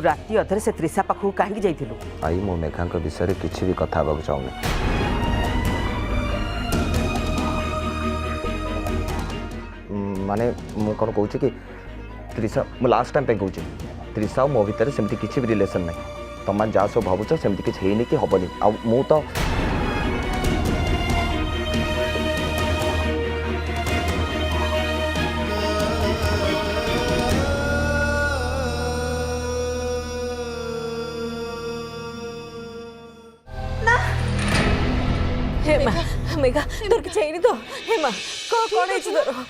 राति अधर से त्रिशा पाखु कहीं जाइलु? आई मो मेघा विषय में किसी भी कथा हाँ चाहूनी। माने मु कौन कहूँ कि त्रिशा मु लास्ट टाइम पे कहूँ त्रिशा और मो भितर सेमती किसी भी रिलेशन ना तुम जहाँ सब भावुच सेमती किसी है कि हेनी आ मु तो हेमा मेघा तोर कि चाहिए तो हेमा कौन है तोर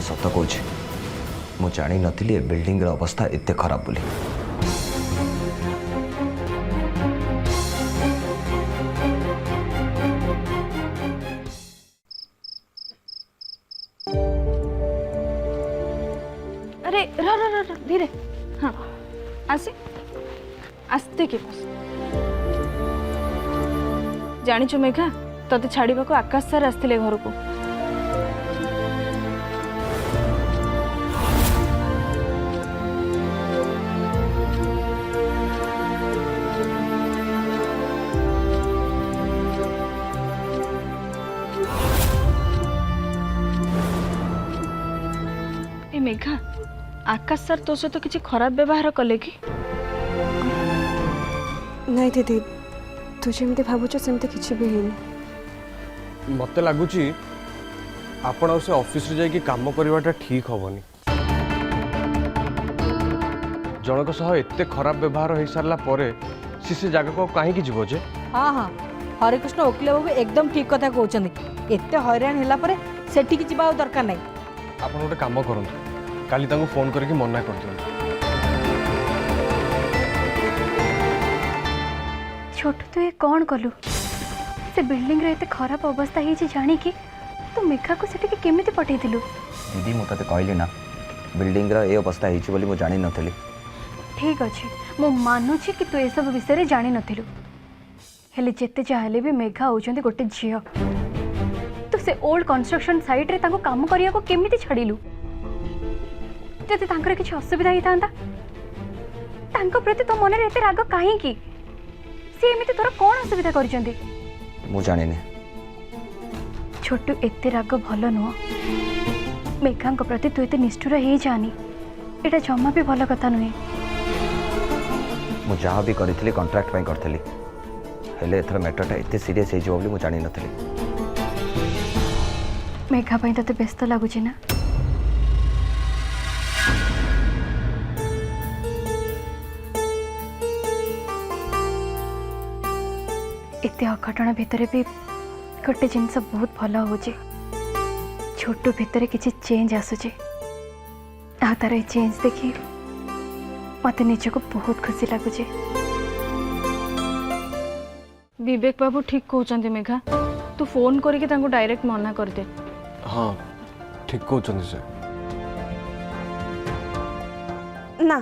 सत कौच मु जानी नी बिल्डिंग अवस्था एत खराब बोली। अरे र धीरे हाँ आसे आस्ते के बस जानिछु मेघा तते छाड़ीबा को आकाश सर आस्थिले घर को मेघा आकाश सर तो सहित किसी खराब व्यवहार कले कि नहीं दीदी तू जमी भावुच सेमती किसी भी है मत लगुच आपण से ऑफिस रे जाइए काम करवाटा ठीक हेनी जनक सह एत खराब व्यवहार हो सारा पर से जगह को कहीं जीव जे। हाँ हाँ हरे कृष्ण वकिल बाबू एकदम ठीक कथा कहते एत हैरान है सेठी जावा दरकार नहीं। आप गोटे काम करूँ काली तांको फोन करके मना कर दियो। छोटू तू ये कौन कलु से बिल्डिंग रे एते खराब अवस्था ही जानी कि तू मेघा को सेठी के केमिति पठै दिलु? दीदी मु तते कहली ना बिल्डिंग रा ए अवस्था हिची बोली मु जानि नथली। ठीक अछि मु मानुछि कि तू ए सब विषय रे जानि नथिलु हेले जेते चाहले भी मेघा होचंती गोटे झियो तू से ओल्ड कंस्ट्रक्शन साइट रे ताको काम करिया को केमिति छाडिलु? जदि तांकर किछि असुविधा ही थांता तांको प्रति तो मन रे एते राग काहे की से एमिति तोरा कोन असुविधा करिसंती? मु जानिनी छोटू एते राग भलो नुह मेघा प्रति तू एते निष्ठुर ही जानी एटा जमा भी भलो कथा नुहे। मु जहाँ भी करी कॉन्ट्रैक्ट पे करथली हेले एथर मैटरटा एते सीरियस हे जो बोली मु जानि नथली। मेघा पई तते व्यस्त लागुची ना? एते अघटन भितर भी गोटे जिनस बहुत भल हो छोटू भितर किसी चेंज आसुचे तार ये चेंज देखी मत निजक बहुत खुशी लगुचे। विवेक बाबू ठीक कहते मेघा तू फोन करके डायरेक्ट मना कर दे। हाँ ठीक कहते से ना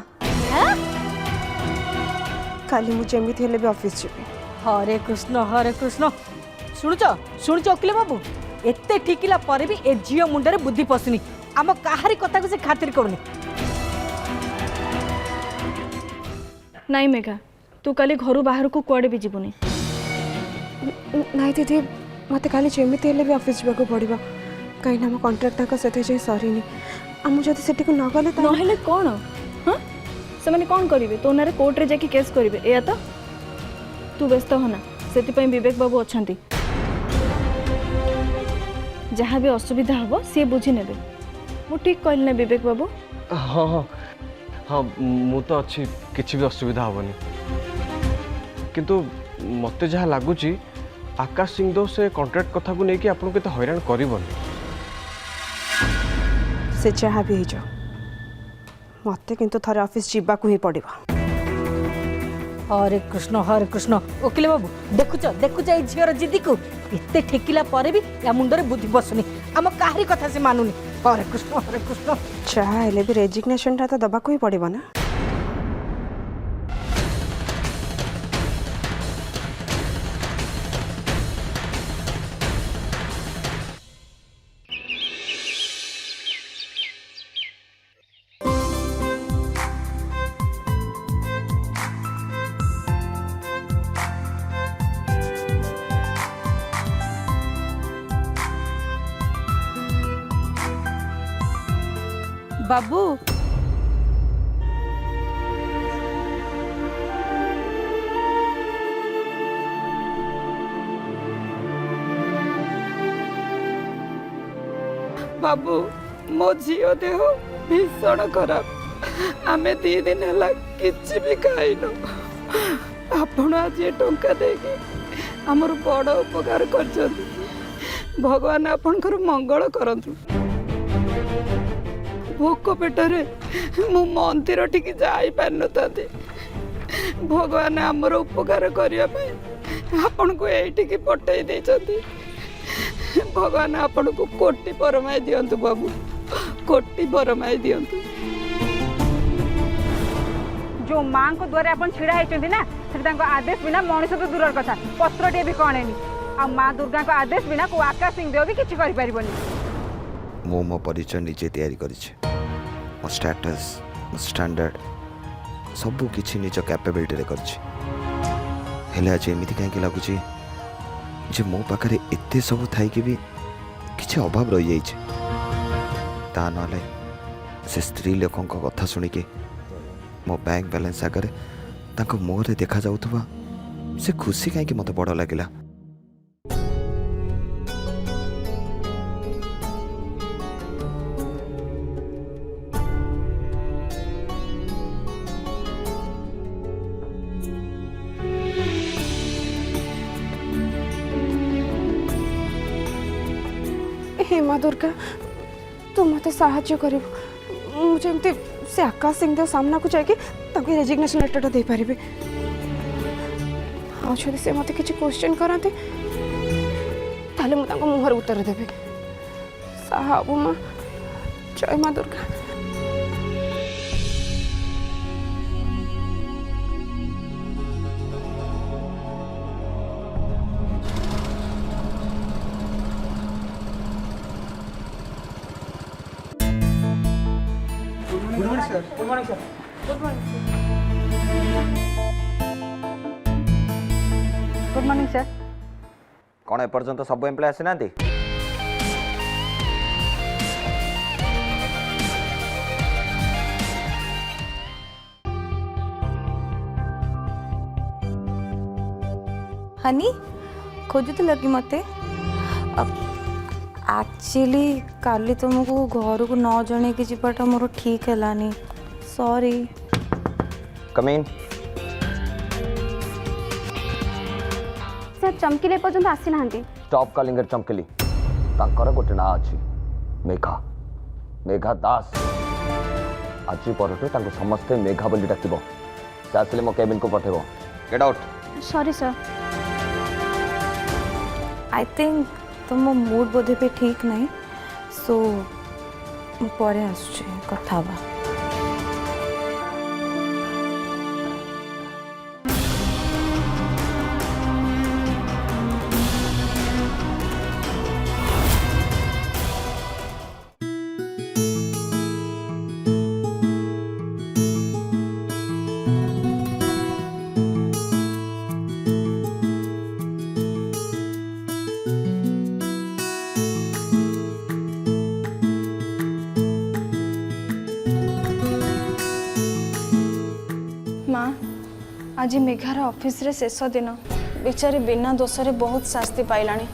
काली मु जेमिति हेले भी ऑफिस जीबी। हरे कृष्ण शुणुच वकिल बाबू एते ठिकिला पर भी ए झियो मुंडरे बुद्धि पसुनी आम काहारी कथा को से खातिर करूनी। नहीं मेघा तू काली घर बाहर को कुआडे भी जीवनी? नहीं दीदी मत काली जेमिति हेले भी ऑफिस जीवा पड़ो कहीं ना कॉन्ट्रैक्ट तक से सरीनी आम जब से न गले नहेले कौन हाँ से मैंने कौन करेंगे तो ना कोर्ट रे जाके केस करेंगे या तो तू व्यस्त होना से विवेक बाबू अच्छा जहाँ भी असुविधा हम सी बुझी ने मु ठीक कहली ना विवेक बाबू? हाँ हाँ हाँ मु तो अच्छी किसी भी असुविधा हेनी किंतु मते जहाँ लगुच आकाश सिंह से कॉन्ट्रैक्ट कथा को लेकिन आपको केते हैरान करबनी से जहाँ भी हो जाओ मत किंतु थरे ऑफिस जीवा को ही पड़ो हरे कृष्ण ओकिल बाबू देखुच देखुच ए झीर जिद्दी को एते ठेकिला पर भी या मुंडरे बुद्धि बसुनी आम काहरी कथा से मानुनी हरे कृष्ण जहाँ हेले भी रेजिग्नेशनटा तो दबाको ही पड़ो ना। बाबू बाबू मो झील देह भीषण खराब आम 2 दिन है कि भी खाइन आपण आज टंका देके आमर बड़ उपकार कर भगवान आपणकर मंगल करंतु भोक पेटरे मु मंदिर टिक जाई पार नता भगवान आमर उपकार करने आपण को ये पठे देते भगवान आपण को कोटि परमाई दियंतु बाबू कोटि परमाई दियंतु। जो माँ को द्वारा अपन छिड़ा होती ना से आदेश बिना मनीष तो दूर कथा पत्रटे भी कणेनी आ माँ दुर्गा को आदेश बिना को आकाश सिंह देव भी किसी कर मो मो परिचय निजे तैयारी करिछे मो स्टेटस मो स्टैंडर्ड सबू किछि निज कैपेबिलिटी रे करिछे हेले आज एमिति काहे लागुची जे मो पाखरे एते सब थाई के भी किछि अभाव रही जाइछे ता नले से स्त्री लोकन को कथा सुनी के मो बैंक बैलेंस आगे तांको मुहरे देखा जाउथबा से खुशी काहे कि मते बड़ लागिला। हे माँ दुर्गा तू मत साहाଯ୍य कर मुझे से आकाश सिंह देव सामना को जाके रेजिग्नेशन लेटर दे पारे आदि से मत किसी क्वेश्चन करते ताले मुझे मुहर उत्तर देवी साहू माँ जय माँ दुर्गा। Good morning sir. कौन एपर्यंत सब एम्प्लॉय आसी नांती हनी खोजुल कि मत एक्चुअली काली तुमको घर को न जन कि जाटा मोर ठीक है सॉरी। कम इन सर चमकीले पर्यंत आसी ना स्टॉप कॉलिंग इट चमकेली तांकर गोटे ना अच्छी मेघा मेघा दास आज परठू तांको समस्ते मेघा बोली डाकिबो से आसिले मो केबिन को पठेबो get out. Sorry sir. I think तुम मूड बोधे पे ठीक नहीं सो पर कथा बा। आज मेघार ऑफिस रे शेष दिन बेचारी बिना दोष रे बहुत शास्ति पाइलानी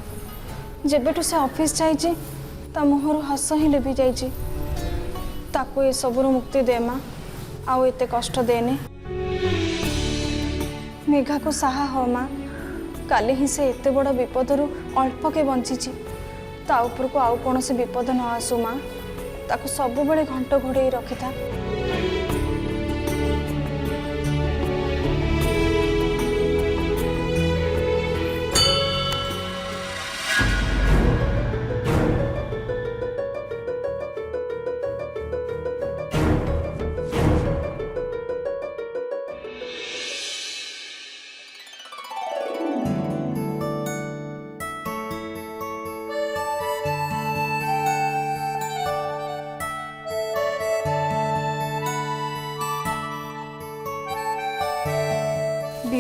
जेबेठू से ऑफिस जाइए ता मुहर हस ही लिभि जाइए ताको ये सबुर मुक्ति दे माँ आउ एते कष्ट देने मेघा को साहा हो माँ काली ही से एते बड़ विपदरू अल्प के बंची ता ऊपर को आउ कौन से विपद न आसू माँ ताको सब बड़े घंट घोड़े रखी था।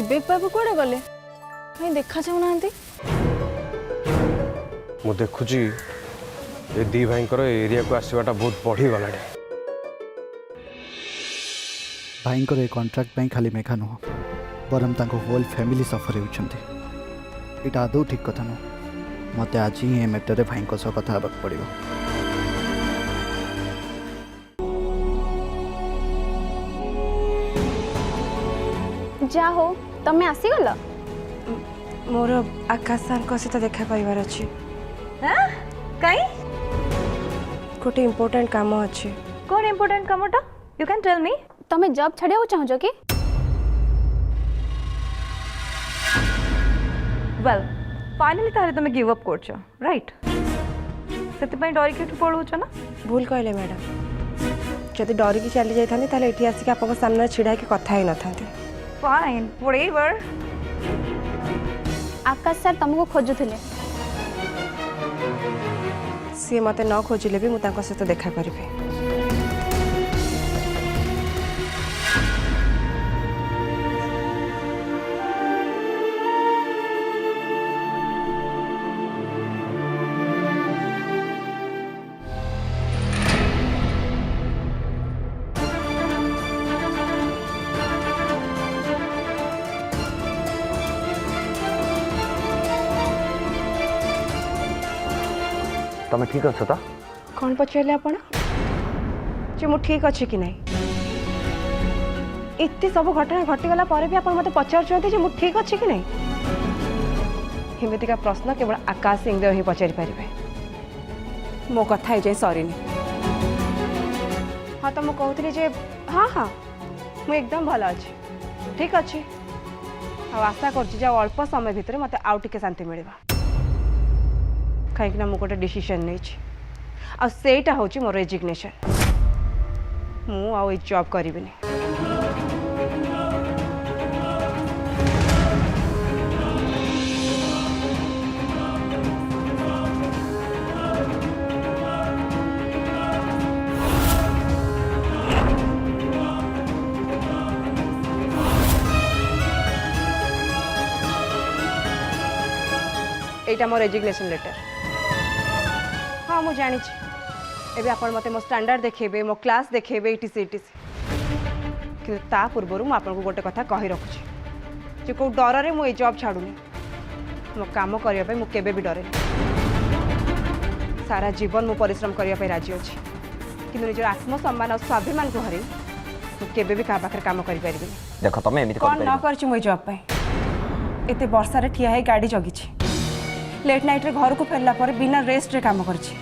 विवेक बाबू कौड़े गले कहीं देखा जाऊना मु देखुची ये दी भाई एरिया को आसवाटा बहुत बढ़ी गला भाई को कॉन्ट्रैक्ट खाली मेघा नुह बरम होल फैमिली सफर होती यहाँ आदौ ठीक कथा नुह मत आज ही मैटर भाई सह कथा पड़ो। जा हो तमें आसीगल मोर आकाश सर सहित देखा पाइबार अच्छी कहीं गोटे इम्पोर्टेंट काम अच्छे। कौन इम्पोर्टेंट कामटा यू कैन टेल मी। तमें जॉब छाड़िया चाहूज कि वेल फाइनली तारे तुम गिव अप करछ राइट से डर के पलाऊच ना। भूल कहले मैडम जदि डरिकी चली जाती ये आसिक आप सामने छिड़ा के कथा ही न था। Fine whatever. आकाश सर तुमको खोजुले सी मत न खोजिले भी मुझे सहित देखा करी। तुम ठीक अच्छ तो कौन पचारे आप मु ठीक अच्छे कि नहीं इतनी सब घटना घटीगला भी आप मत पचार मु ठीक अच्छे कि नहीं। एमतीका प्रश्न केवल आकाश सिंहदेव ही पचारि पारे। मो कथा जाए सरीनी। हाँ तो मुझे कहती जे हाँ हाँ मुझे एकदम भल अच्छे ठीक अच्छे आशा कर अल्प समय भितर मत आउ टे शांति मिलवा कहीं मुझे गोटे डिसीजन नहीं सेटा हूँ मोर रेजिग्नेशन मु आ जॉब करी। एटा मोर रेजिग्नेशन लेटर। हाँ मुझे जानी एबे आपण मते मो स्टैंडर्ड देखेबे मो क्लास देखेबे इटीसी कि ता पूर्व मु आपन को गोटे कथा कहि रखुची जे को डर रे मु ए जॉब छाडुनी मो काम करिया पे मु केबे भी डरे सारा जीवन मु परिश्रम करिया पे राजी अछि कि निजर आत्मसम्मान और स्वाभिमान को हरे मु केबे भी का पाखर काम करि परिबे। देखो तमे एमिति कोन न करछि मु जॉब पे एते वर्षा रे ठिया है गाड़ी जगिछि लेट नाइट रे घर को फेरला पर बिना रेस्ट रे काम करछि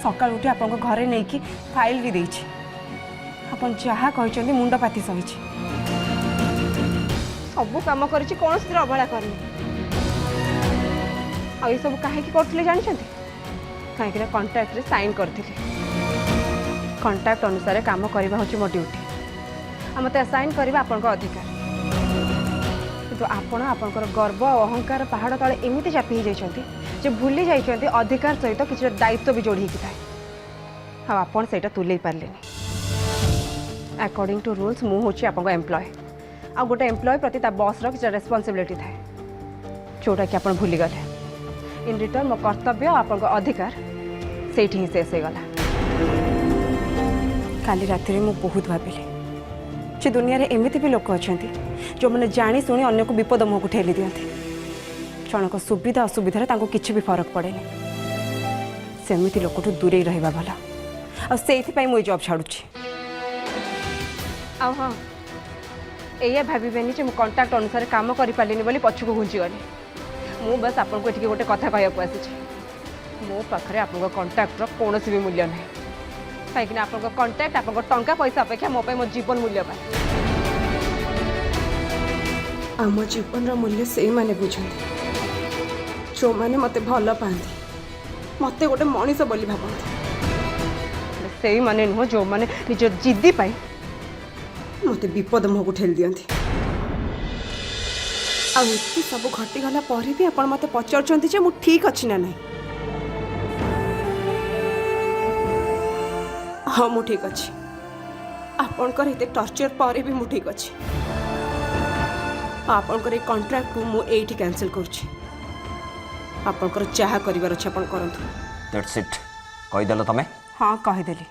सकाळ उठी आपन को घरे नै कि फाइल भी देछि आपन जहा कहचंदी मुंड पाती सहिछि सब काम करछि कोन स्थिर अवहेला करनी आ ई सब काहे की करथले जानि छथि काहे कि कॉन्ट्रैक्ट रे साइन करथिले कॉन्ट्रैक्ट अनुसार काम करबा होछि मो ड्यूटी आ मते असाइन करबा आपन को अधिकार तो आपण आपणकर गर्व और अहंकार पहाड़ तले एमती चापी जाइछंती जे भूली जाइछंती अधिकार सहित किसी दायित्व भी जोड़ी था हाँ आपन सेटा तुले पारलेनी अकॉर्डिंग टू रूल्स मु होची आपन को एम्प्लॉय आ गोटे एम्प्लॉय प्रति ता बॉस रो किसी रेस्पॉन्सिबिलिटी थाए जोटा कि आपन भूली गले इन रिटर्न मो कर्तव्य आपन को अधिकार सेठी ही शेष हो गला। काली राति रे मु बहुत भाबिली जे दुनिया रे एमिति भी लोक अछंती जो मैंने जानी शुणी अन्य को विपद मुह को ठेली दिखती जनक सुविधा असुविधा तांको किसी भी फरक पड़े सेमती लोक दूरे रहा भला आईपाई मुझे जॉब छाड़ुची आ हाँ या भावेनि मुझे कंटाक्ट अनुसार काम कर पारे बोली पछक घुंची गली मु बस आपको ये गोटे कथा कहूँ आसी मो पाखे आप कंटाक्टर कौन भी मूल्य ना कहीं आप कंटाक्ट आप टंका पैसा अपेक्षा मो मो जीवन मूल्य पाए आम जीवन मूल्य से माने बुझती जो मैंने मत भल पाती मत गोटे मनीष बोली भावती से माने नुह जो मैंने निज जिद्दी पाई मत विपद मुह को ठेली दियंती आते सब घटीगला भी आप मत पचार मु ठीक अच्छी ना नहीं हाँ मु ठीक अच्छी आपणकर ये टर्चर पर भी मु ठीक अच्छी आपणकर कॉन्ट्रैक्ट को मु एठी कैंसिल करूची आपणकर चाहा करिवार अछि आपण करंतु दैट्स इट कहीदेल तमें हाँ कहीदेली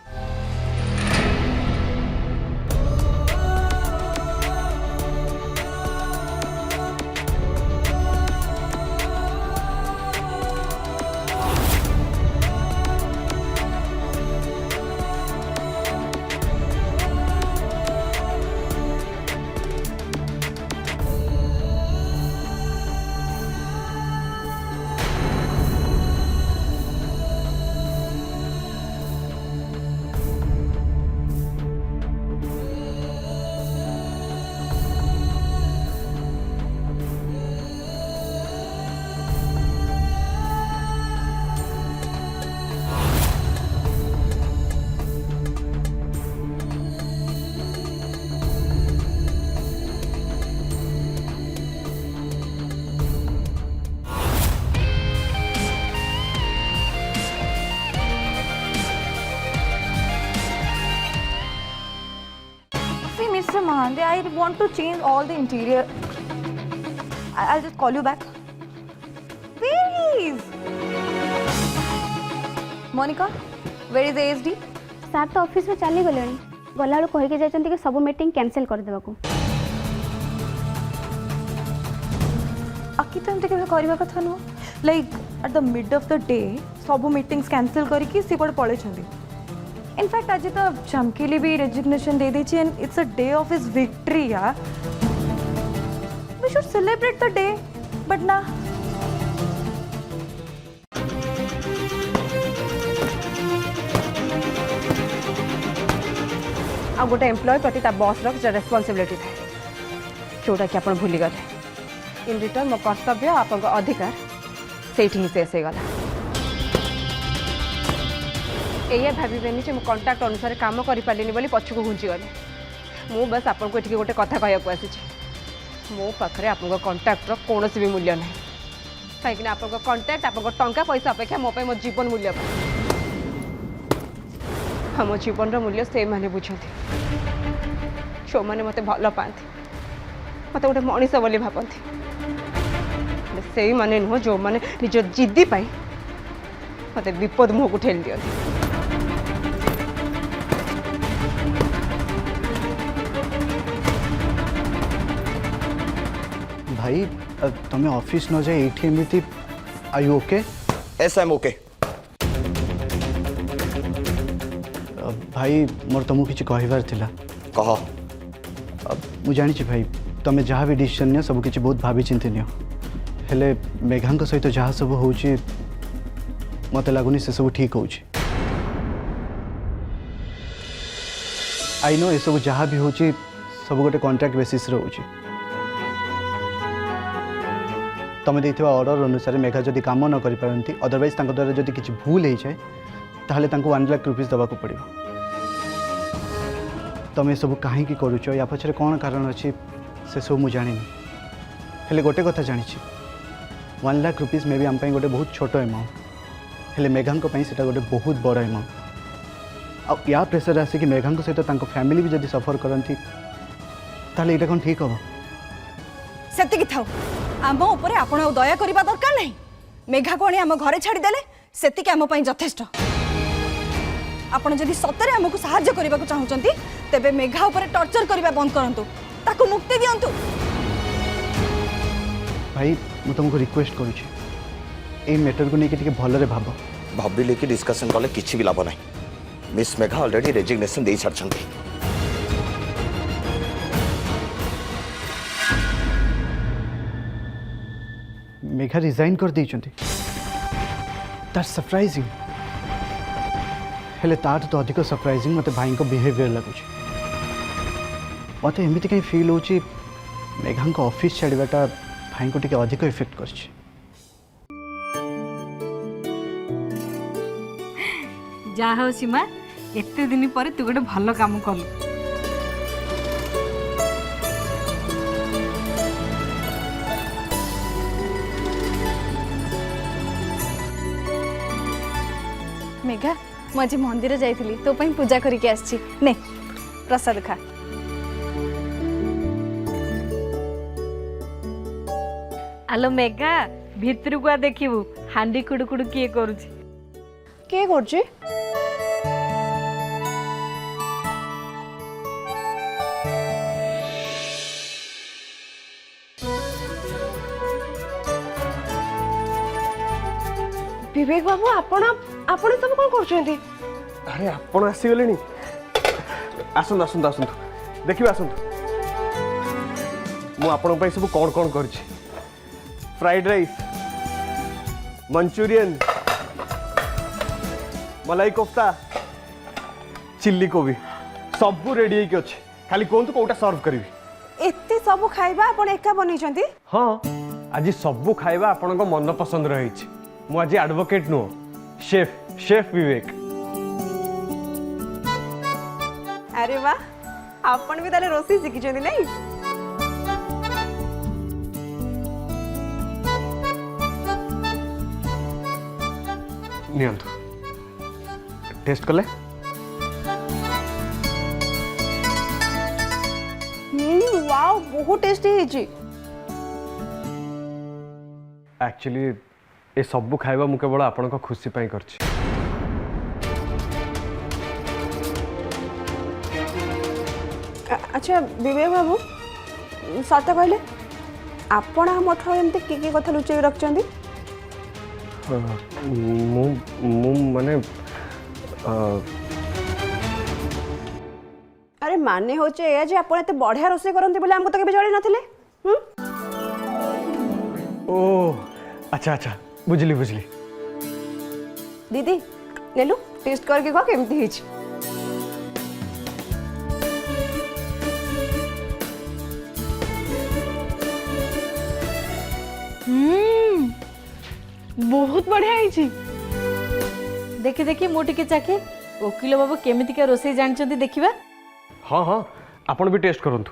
Mr. Mahande, I want to change all the interior. I'll just call you back. Where is Monica? Where is ASD? Sir तो ऑफिस में चली गले गला कहीकि जाइए कि सब मीटिंग कैंसिल कर देवा को आखि तो एमती केबे करबा कथा know like at the mid of the day सब मीटिंग्स कैंसिल करके सी कोड पळे छंदी इनफैक्ट आज तो चमकीली भी रेजिग्नेशन दे दी and it's a day of his victory यार we should celebrate the day but ना आ गोटे एम्प्लॉय प्रति ता बॉस रेस्पॉन्सिबिलिटी था जोटा कि आप भूली गले इन रिटर्न मो कर्तव्य आप अधिकार से ही शेष हो गला ये भावेनि जो कंटाक्ट अनुसार काम कर पारे बोली पछक घुंची गले मु बस आपको ये गोटे कथा कहूँ आसी मो पाखे आप कंटाक्टर कौन भी मूल्य ना कहीं आप कंटाक्ट आप टंका पैसा अपेक्षा मो मो जीवन मूल्य मो जीवन मूल्य से मैंने बुझती जो मैंने मत भल पाती मत गोटे मनीष बोली भावती से मैंने नुह जो मैंने निज जिद्दी मत विपद मुह को ठेली दिखती भाई तुम्हें ऑफिस न जाए ये एमती I you okay yes I am okay भाई मोर तुमको किसी कहबार थिला कह मु जानी भाई तुम्हें जहाँ भी डिसीजन नियो सब किसी बहुत भाभी चिंती नियो हेले मेघा सहित जहाँ सब हो मत लगुनि से सब ठीक हो आई नो ये सब जहाँ भी हो सब गोटे कॉन्ट्रैक्ट बेसिस रे होची तुम देथिबा ऑर्डर अनुसार मेघा जदि काम न करि पारंती अदरवाइज तांको द्वारा जदि किछि भूल हो जाए ताहले तांको 1 लाख रुपीस दबाको पड़िबो तुम सब कहीं करूच या पछरे कौन कारण अच्छी से सब मुझे जानी हेले गोटे कथा जानी 1 लाख रुपीस मे भी आम गोटे बहुत छोट एमाउंट हेले मेघा से गोटे बहुत बड़ एमाउंट आ या प्रेसर आसिक मेघा सहित फैमिली भी जब सफर करती ताहले एटा कौन ठीक हम सेतिकी थाउ आम उपर आपण दया करबा दरकार नहीं मेघा को आम घरे छाड़ीदेले सेतिकी आम पई यथेष्ट आपण जदि सतरे आमको साहाय्य करबा को चाहुचंती तेबे मेघा उपर टॉर्चर करबा बंद करंतु ताको मुक्ति दियंतु भाई मु तुमको रिक्वेस्ट करुछि ए मैटर को लेके भलरे भाव भाविले कि डिस्कशन कले किछि भी लाभ नहीं मिस मेघा ऑलरेडी रेजिग्नेशन दे छाड़छंती मेघा रिजाइन कर देइछंती दैट्स सरप्राइजिंग हेले ताठ तो अधिक सरप्राइजिंग मते भाई को बिहेवियर लगुच मते एमती कहीं फील होची मेघा को ऑफिस छाड़वाटा भाई को टिके अधिक इफेक्ट करछि जा हो सीमा एते दिन पर तू गोटे भल काम कलु मेघा मु आज मंदिर जाइली तो पई पूजा करके आछि ने प्रसाद खा ଆଲୋ ମେଘା ଭିତରକୁ ଆ ଦେଖିବୁ ହାଣ୍ଡି କୁଡୁକୁଡୁ କିଏ କରୁଛି। କିଏ କରୁଛି? ବିବେକ ବାବୁ ଆପଣ ଆପଣ ସବୁ କ'ଣ କରୁଛନ୍ତି? ଆରେ ଆପଣ ଆସିଗଲେଣି ଆସନ୍ତୁ ଆସନ୍ତୁ ଆସନ୍ତୁ ଦେଖିବେ ଆସନ୍ତୁ ମୁଁ ଆପଣଙ୍କ ପାଇଁ ସବୁ କ'ଣ କ'ଣ କରିଛି। फ्राइड राइस मंचूरियन मलाई कोफ्ता चिल्ली कोबी सब रेडी होइके अछि खाली कोंतु कोटा सर्व करबी। एते सब खाइबा आपण एका बनेइछंती? हाँ आज सब खाइबा आपनको मन पसंद रहिछि। मु आज एडवोकेट नो शेफ शेफ विवेक। अरे वाह आपण भी ताले रोसी शिखिछंती नहीं? नियंतु टेस्ट कले वाओ बहुत टेस्टी है। एक्चुअली ए सब खाइबा मु केवल आपन खुशी पाई करछि। अच्छा विवेक बाबू सत कहले आपण मठ एमती की कथा लुचेई रखछंती? माने अरे माने होचे ए जे आपण एते बढ़िया रोसे करंती बोले हमको तो केबे जळी नथिले। ओ अच्छा अच्छा बुझली बुझली। दीदी नेलु टेस्ट करके कह केमती हिच। बहुत बढ़िया है। देखी देखी मु टिके चाखे वकील बाबू केमितिका रोसे जानछंती देखिबा। हाँ हाँ आपण भी टेस्ट करंतु।